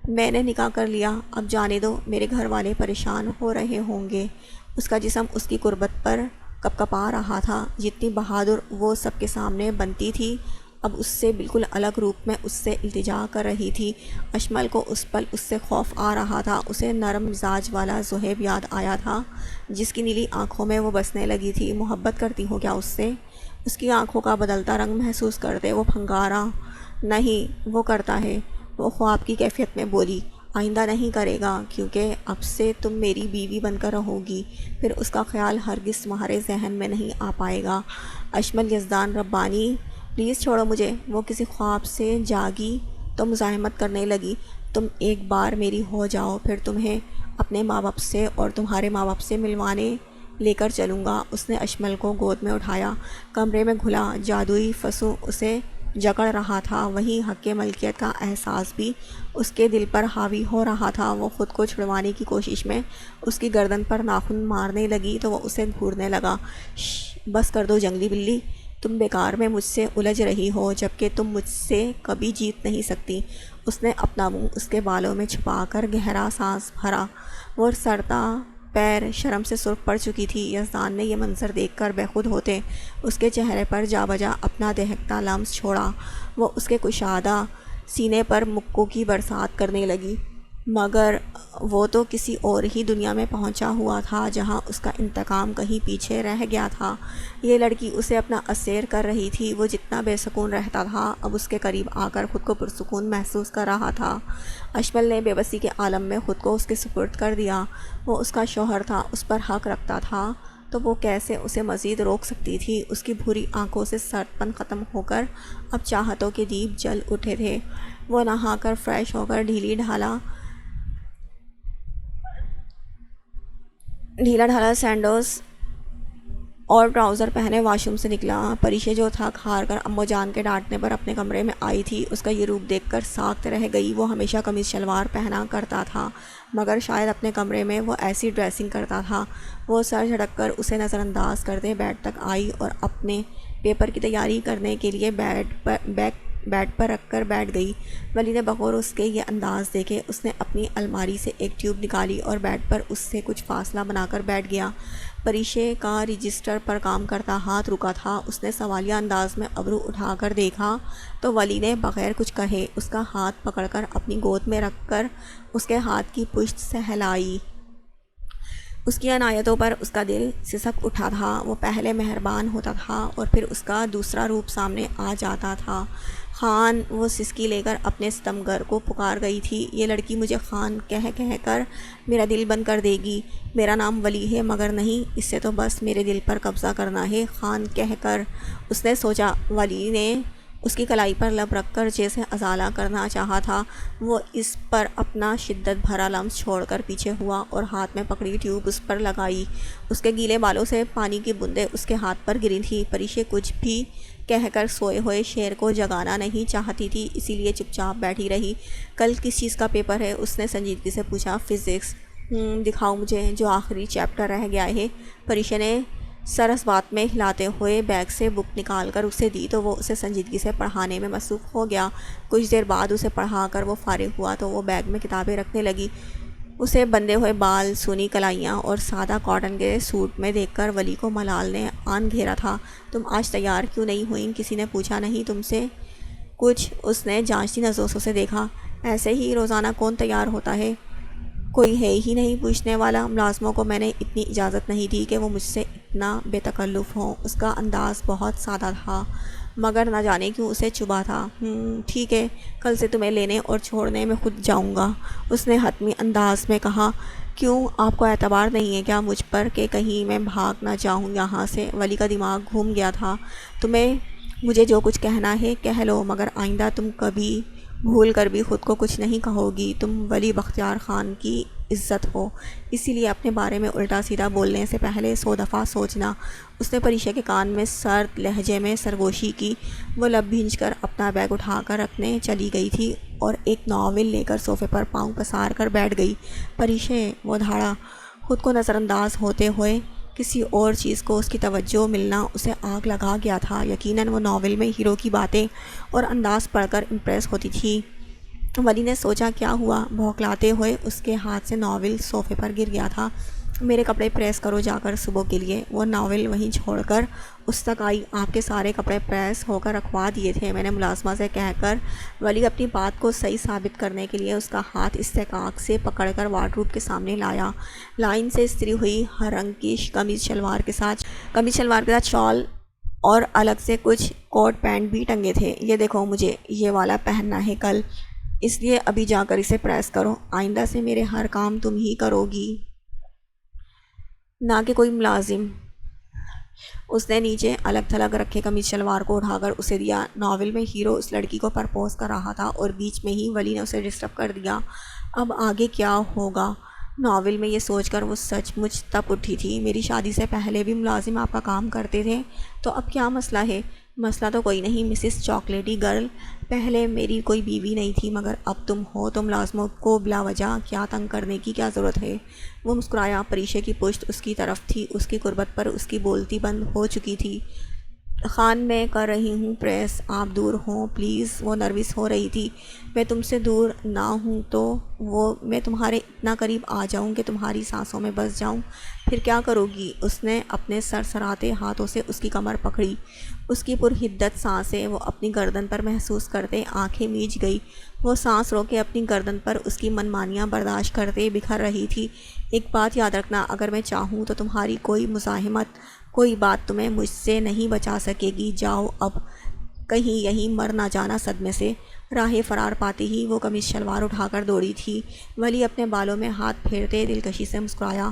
میں نے نکاح کر لیا، اب جانے دو، میرے گھر والے پریشان ہو رہے ہوں گے۔ اس کا جسم اس کی قربت پر کپ کپا رہا تھا۔ جتنی بہادر وہ سب کے سامنے بنتی تھی، اب اس سے بالکل الگ روپ میں اس سے التجا کر رہی تھی۔ اشمل کو اس پل اس سے خوف آ رہا تھا۔ اسے نرم مزاج والا زہیب یاد آیا تھا، جس کی نیلی آنکھوں میں وہ بسنے لگی تھی۔ محبت کرتی ہو کیا اس سے؟ اس کی آنکھوں کا بدلتا رنگ محسوس کرتے وہ پھنکارا۔ نہیں، وہ کرتا ہے، وہ خواب کی کیفیت میں بولی۔ آئندہ نہیں کرے گا، کیونکہ اب سے تم میری بیوی بن کر رہو گی، پھر اس کا خیال ہرگز تمہارے ذہن میں نہیں آ پائے گا۔ اشمل یزدان ربانی، پلیز چھوڑو مجھے۔ وہ کسی خواب سے جاگی تو مزاحمت کرنے لگی۔ تم ایک بار میری ہو جاؤ، پھر تمہیں اپنے ماں باپ سے اور تمہارے ماں باپ سے ملوانے لے کر چلوں گا۔ اس نے اشمل کو گود میں اٹھایا۔ کمرے میں گھلا جادوئی فسوں اسے جکڑ رہا تھا۔ وہیں حق ملکیت کا احساس بھی اس کے دل پر حاوی ہو رہا تھا۔ وہ خود کو چھڑوانے کی کوشش میں اس کی گردن پر ناخن مارنے لگی تو وہ اسے گھورنے لگا۔ بس کر دو جنگلی بلی، تم بیکار میں مجھ سے الجھ رہی ہو، جبکہ تم مجھ سے کبھی جیت نہیں سکتی۔ اس نے اپنا منہ اس کے بالوں میں چھپا کر گہرا سانس بھرا۔ وہ سرتا پیر شرم سے سرخ پڑ چکی تھی۔ یزدان نے یہ منظر دیکھ کر بے خود ہوتے اس کے چہرے پر جا بجا اپنا دہکتا لمس چھوڑا۔ وہ اس کے کشادہ سینے پر مکوں کی برسات کرنے لگی، مگر وہ تو کسی اور ہی دنیا میں پہنچا ہوا تھا، جہاں اس کا انتقام کہیں پیچھے رہ گیا تھا۔ یہ لڑکی اسے اپنا اسیر کر رہی تھی۔ وہ جتنا بے سکون رہتا تھا، اب اس کے قریب آ کر خود کو پرسکون محسوس کر رہا تھا۔ اشمل نے بے بسی کے عالم میں خود کو اس کے سپرد کر دیا۔ وہ اس کا شوہر تھا، اس پر حق رکھتا تھا، تو وہ کیسے اسے مزید روک سکتی تھی؟ اس کی بھوری آنکھوں سے سرد پن ختم ہو کر اب چاہتوں کے دیپ جل اٹھے تھے۔ وہ نہا کر فریش ہو کر ڈھیلا ڈھالا سینڈوز اور ٹراؤزر پہنے واش روم سے نکلا۔ پریشے جو تھک ہار کر امو جان کے ڈانٹنے پر اپنے کمرے میں آئی تھی، اس کا یہ روپ دیکھ کر ساکت رہ گئی۔ وہ ہمیشہ قمیص شلوار پہنا کرتا تھا، مگر شاید اپنے کمرے میں وہ ایسی ڈریسنگ کرتا تھا۔ وہ سر جھٹک کر اسے نظر انداز کرتے بیڈ تک آئی اور اپنے پیپر کی تیاری کرنے کے لیے بیڈ پر رکھ کر بیٹھ گئی۔ ولی نے بغور اس کے یہ انداز دیکھے اس نے اپنی الماری سے ایک ٹیوب نکالی اور بیڈ پر اس سے کچھ فاصلہ بنا کر بیٹھ گیا۔ پریشے کا رجسٹر پر کام کرتا ہاتھ رکا تھا۔ اس نے سوالیہ انداز میں ابرو اٹھا کر دیکھا تو ولی نے بغیر کچھ کہے اس کا ہاتھ پکڑ کر اپنی گود میں رکھ کر اس کے ہاتھ کی پشت سہلائی۔ اس کی عنایتوں پر اس کا دل سسک اٹھا تھا۔ وہ پہلے مہربان ہوتا تھا اور پھر اس کا دوسرا روپ سامنے آ جاتا تھا۔ خان، وہ سسکی لے کر اپنے ستمگر کو پکار گئی تھی۔ یہ لڑکی مجھے خان کہہ کر میرا دل بند کر دے گی۔ میرا نام ولی ہے مگر نہیں، اس سے تو بس میرے دل پر قبضہ کرنا ہے، خان کہہ کر۔ اس نے سوچا ولی نے اس کی کلائی پر لب رکھ کر جیسے ازالہ کرنا چاہا تھا۔ وہ اس پر اپنا شدت بھرا لمس چھوڑ کر پیچھے ہوا اور ہاتھ میں پکڑی ٹیوب اس پر لگائی۔ اس کے گیلے بالوں سے پانی کی بوندیں اس کے ہاتھ پر گری تھیں۔ پریشے کچھ بھی کہہ کر سوئے ہوئے شیر کو جگانا نہیں چاہتی تھی، اسی لیے چپ چاپ بیٹھی رہی۔ کل کس چیز کا پیپر ہے؟ اس نے سنجیدگی سے پوچھا۔ فزکس۔ دکھاؤ مجھے جو آخری چیپٹر رہ گیا ہے۔ پریشے نے سر اس بات میں ہلاتے ہوئے بیگ سے بک نکال کر اسے دی تو وہ اسے سنجیدگی سے پڑھانے میں مصروف ہو گیا۔ کچھ دیر بعد اسے پڑھا کر وہ فارغ ہوا تو وہ بیگ میں کتابیں رکھنے لگی۔ اسے بندھے ہوئے بال، سونی کلائیاں اور سادہ کاٹن کے سوٹ میں دیکھ کر ولی کو ملال نے آن گھیرا تھا۔ تم آج تیار کیوں نہیں ہوئیں؟ کسی نے پوچھا نہیں تم سے کچھ؟ اس نے جانچتی نظروں سے اسے دیکھا۔ ایسے ہی روزانہ کون تیار ہوتا ہے؟ کوئی ہے ہی نہیں پوچھنے والا۔ ملازموں کو میں نے اتنی اجازت نہیں دی کہ وہ مجھ سے اتنا بے تکلف ہوں۔ اس کا انداز بہت سادہ تھا مگر نہ جانے کیوں اسے چبھا تھا۔ ٹھیک ہے، کل سے تمہیں لینے اور چھوڑنے میں خود جاؤں گا، اس نے حتمی انداز میں کہا۔ کیوں، آپ کو اعتبار نہیں ہے کیا مجھ پر کہ کہیں میں بھاگ نہ جاؤں یہاں سے؟ ولی کا دماغ گھوم گیا تھا۔ تمہیں مجھے جو کچھ کہنا ہے کہہ لو، مگر آئندہ تم کبھی بھول کر بھی خود کو کچھ نہیں کہو گی۔ تم ولی بختیار خان کی عزت ہو، اسی لیے اپنے بارے میں الٹا سیدھا بولنے سے پہلے 100 دفعہ سوچنا۔ اس نے پریشے کے کان میں سرد لہجے میں سرگوشی کی۔ وہ لب بھینج کر اپنا بیگ اٹھا کر رکھنے چلی گئی تھی اور ایک ناول لے کر صوفے پر پاؤں پسار کر بیٹھ گئی۔ پریشے، وہ دھاڑا۔ خود کو نظر انداز ہوتے ہوئے کسی اور چیز کو اس کی توجہ ملنا اسے آگ لگا گیا تھا۔ یقیناً وہ ناول میں ہیرو کی باتیں اور انداز پڑھ کر امپریس ہوتی تھی۔ ولی نے سوچا کیا ہوا؟ بھوکلاتے ہوئے اس کے ہاتھ سے ناول صوفے پر گر گیا تھا۔ میرے کپڑے پریس کرو جا کر صبح کے لیے۔ وہ ناول وہیں چھوڑ کر اس تک آئی۔ آپ کے سارے کپڑے پریس ہو کر رکھوا دیے تھے میں نے ملازمہ سے کہہ کر۔ ولی اپنی بات کو صحیح ثابت کرنے کے لیے اس کا ہاتھ استحقاق سے پکڑ کر وارڈروب کے سامنے لایا۔ لائن سے استری ہوئی ہر رنگ کی قمیص شلوار کے ساتھ شال اور الگ سے کچھ کوٹ پینٹ بھی ٹنگے تھے۔ یہ دیکھو، مجھے یہ والا پہننا ہے کل، اس لیے ابھی جا کر اسے پریس کرو۔ آئندہ سے میرے ہر کام تم ہی کرو گی، نہ کہ کوئی ملازم۔ اس نے نیچے الگ تھلگ رکھے قمیص شلوار کو اٹھا کر اسے دیا۔ ناول میں ہیرو اس لڑکی کو پرپوز کر رہا تھا اور بیچ میں ہی ولی نے اسے ڈسٹرب کر دیا۔ اب آگے کیا ہوگا؟ ناول میں یہ سوچ کر وہ سچ مچ تپ اٹھی تھی۔ میری شادی سے پہلے بھی ملازم آپ کا کام کرتے تھے، تو اب کیا مسئلہ ہے؟ مسئلہ تو کوئی نہیں مسز چاکلیٹی گرل، پہلے میری کوئی بیوی نہیں تھی مگر اب تم ہو تو ملازموں کو بلا وجہ کیا تنگ کرنے کی کیا ضرورت ہے؟ وہ مسکرایا۔ پریشے کی پشت اس کی طرف تھی، اس کی قربت پر اس کی بولتی بند ہو چکی تھی۔ خان، میں کر رہی ہوں پریس، آپ دور ہوں پلیز۔ وہ نروس ہو رہی تھی۔ میں تم سے دور نہ ہوں تو میں تمہارے اتنا قریب آ جاؤں کہ تمہاری سانسوں میں بس جاؤں، پھر کیا کرو گی؟ اس نے اپنے سرسراتے ہاتھوں سے اس کی کمر پکڑی۔ اس کی پرحدت سانسیں وہ اپنی گردن پر محسوس کرتے آنکھیں میچ گئی۔ وہ سانس روکے اپنی گردن پر اس کی منمانیاں برداشت کرتے بکھر رہی تھی۔ ایک بات یاد رکھنا، اگر میں چاہوں تو تمہاری کوئی مزاحمت، کوئی بات تمہیں مجھ سے نہیں بچا سکے گی۔ جاؤ اب، کہیں یہیں مر نہ جانا صدمے سے۔ راہ فرار پاتے ہی وہ قمیص شلوار اٹھا کر دوڑی تھی۔ ولی اپنے بالوں میں ہاتھ پھیرتے دلکشی سے مسکرایا۔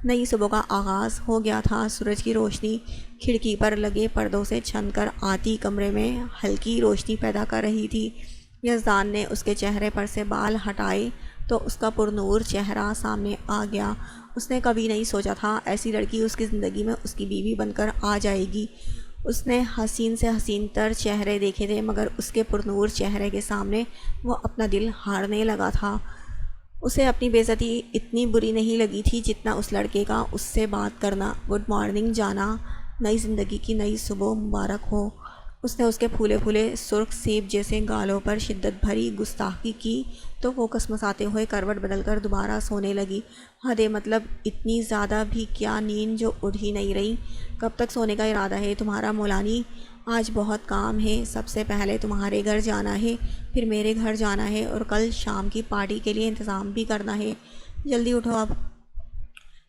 نئی صبح کا آغاز ہو گیا تھا۔ سورج کی روشنی کھڑکی پر لگے پردوں سے چھن کر آتی کمرے میں ہلکی روشنی پیدا کر رہی تھی۔ یزدان نے اس کے چہرے پر سے بال ہٹائے تو اس کا پرنور چہرہ سامنے آ گیا۔ اس نے کبھی نہیں سوچا تھا ایسی لڑکی اس کی زندگی میں اس کی بیوی بن کر آ جائے گی۔ اس نے حسین سے حسین تر چہرے دیکھے تھے، مگر اس کے پرنور چہرے کے سامنے وہ اپنا دل ہارنے لگا تھا۔ اسے اپنی بے عزتی اتنی بری نہیں لگی تھی جتنا اس لڑکے کا اس سے بات کرنا۔ گڈ مارننگ جانا، نئی زندگی کی نئی صبح مبارک ہو۔ اس نے اس کے پھولے پھولے سرخ سیب جیسے گالوں پر شدت بھری گستاخی کی تو وہ کسمساتے ہوئے کروٹ بدل کر دوبارہ سونے لگی۔ حدِ مطلب اتنی زیادہ بھی کیا نیند جو اٹھ ہی نہیں رہی۔ کب تک سونے کا ارادہ ہے تمہارا مولانی؟ آج بہت کام ہے، سب سے پہلے تمہارے گھر جانا ہے، پھر میرے گھر جانا ہے اور کل شام کی پارٹی کے لیے انتظام بھی کرنا ہے۔ جلدی اٹھو اب۔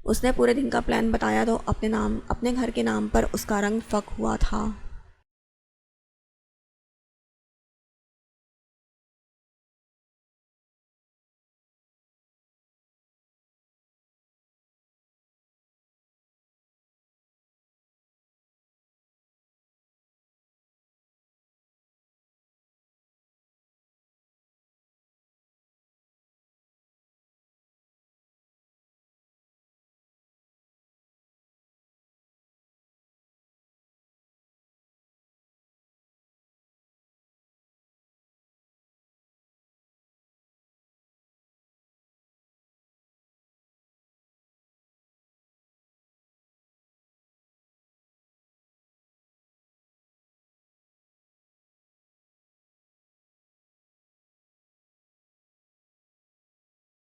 اس نے پورے دن کا پلان بتایا تو اپنے گھر کے نام پر اس کا رنگ فک ہوا تھا۔